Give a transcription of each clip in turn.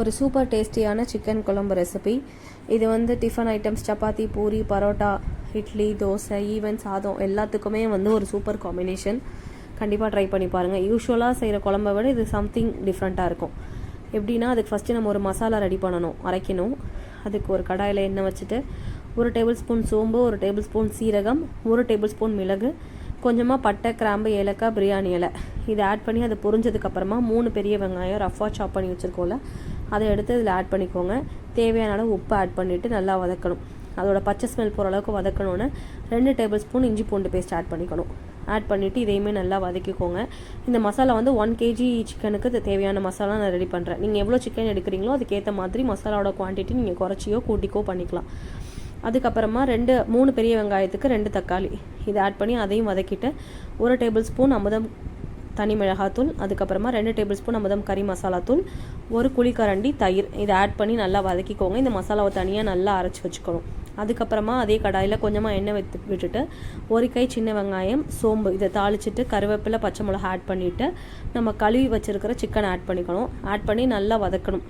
ஒரு சூப்பர் டேஸ்டியான சிக்கன் குழம்பு ரெசிபி. இது வந்து tiffin items, chapati, puri, parotta, idli, dosa, even சாதம் எல்லாத்துக்குமே வந்து ஒரு சூப்பர் காம்பினேஷன். கண்டிப்பாக ட்ரை பண்ணி பாருங்கள். யூஸ்வலாக செய்கிற குழம்பை விட இது சம்திங் டிஃப்ரெண்ட்டாக இருக்கும். எப்படின்னா, அதுக்கு ஃபஸ்ட்டு நம்ம ஒரு மசாலா ரெடி பண்ணணும், அரைக்கணும். அதுக்கு ஒரு கடாயில் எண்ணெய் வச்சுட்டு 1 டேபிள் ஸ்பூன் சோம்பு, 1 டேபிள் ஸ்பூன் சீரகம், 1 டேபிள் ஸ்பூன் மிளகு, கொஞ்சமாக பட்டை, கிராம்பு, ஏலக்காய், பிரியாணி இலை இதை ஆட் பண்ணி அது பொரிஞ்சதுக்கப்புறமா 3 பெரிய வெங்காயம் ரஃபாக சாப் பண்ணி வச்சுருக்கோம்ல, அதை எடுத்து இதில் ஆட் பண்ணிக்கோங்க. தேவையான அளவு உப்பு ஆட் பண்ணிவிட்டு நல்லா வதக்கணும். அதோட பச்சை ஸ்மெல் போகிற அளவுக்கு வதக்கணுன்னு 2 டேபிள் ஸ்பூன் இஞ்சி பூண்டு பேஸ்ட் ஆட் பண்ணிக்கணும். ஆட் பண்ணிவிட்டு இதையுமே நல்லா வதக்கிக்கோங்க. இந்த மசாலா வந்து 1 kg சிக்கனுக்கு தேவையான மசாலா நான் ரெடி பண்ணுறேன். நீங்கள் எவ்வளோ சிக்கன் எடுக்கிறீங்களோ அதுக்கேற்ற மாதிரி மசாலாவோட குவான்டிட்டி நீங்கள் குறைச்சியோ கூட்டிக்கோ பண்ணிக்கலாம். அதுக்கப்புறமா 3 பெரிய வெங்காயத்துக்கு 2 தக்காளி இதை ஆட் பண்ணி அதையும் வதக்கிட்டு 1 டேபிள் ஸ்பூன் அமுதம் தனி மிளகாத்தூள், அதுக்கப்புறமா 2 டேபிள் ஸ்பூன் அமுதம் கறி மசாலாத்தூள், 1 குழிக்கரண்டி தயிர் இதை ஆட் பண்ணி நல்லா வதக்கிக்கோங்க. இந்த மசாலாவை தனியாக நல்லா அரைச்சி வச்சுக்கணும். அதுக்கப்புறமா அதே கடாயில் கொஞ்சமாக எண்ணெய் விட்டுட்டு 1 கை சின்ன வெங்காயம், சோம்பு இதை தாளிச்சிட்டு கருவேப்பிலை, பச்சை மிளகா ஆட் பண்ணிவிட்டு நம்ம கழுவி வச்சுருக்கிற சிக்கனை ஆட் பண்ணிக்கணும். ஆட் பண்ணி நல்லா வதக்கணும்.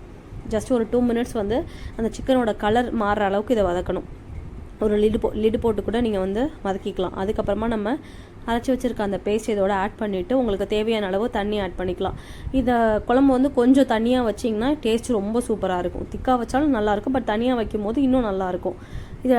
ஜஸ்ட் ஒரு 2 மினிட்ஸ் வந்து அந்த சிக்கனோட கலர் மாறுற அளவுக்கு இதை வதக்கணும். ஒரு லிடு போட்டு கூட நீங்கள் வந்து வதக்கிக்கலாம். அதுக்கப்புறமா நம்ம அரைச்சி வச்சுருக்க அந்த பேஸ்ட் இதோட ஆட் பண்ணிவிட்டு உங்களுக்கு தேவையான அளவு தண்ணி ஆட் பண்ணிக்கலாம். இதை குழம்பு வந்து கொஞ்சம் தண்ணியாக வச்சிங்கன்னா டேஸ்ட் ரொம்ப சூப்பராக இருக்கும். திக்காக வச்சாலும் நல்லாயிருக்கும், பட் தனியாக வைக்கும் போது இன்னும் நல்லாயிருக்கும். இதை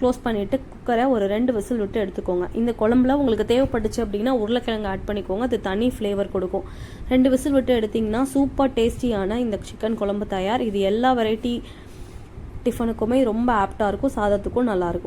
க்ளோஸ் பண்ணிவிட்டு குக்கரை ஒரு 2 விசில் விட்டு எடுத்துக்கோங்க. இந்த குழம்புல உங்களுக்கு தேவைப்பட்டுச்சு அப்படின்னா உருளைக்கிழங்கு ஆட் பண்ணிக்கோங்க, அது தனி ஃப்ளேவர் கொடுக்கும். 2 விசில் விட்டு எடுத்திங்கன்னா சூப்பர் டேஸ்டியான இந்த சிக்கன் குழம்பு தயார். இது எல்லா வெரைட்டி டிஃபனுக்குமே ரொம்ப ஆப்டாக இருக்கும், சாதத்துக்கும் நல்லாயிருக்கும்.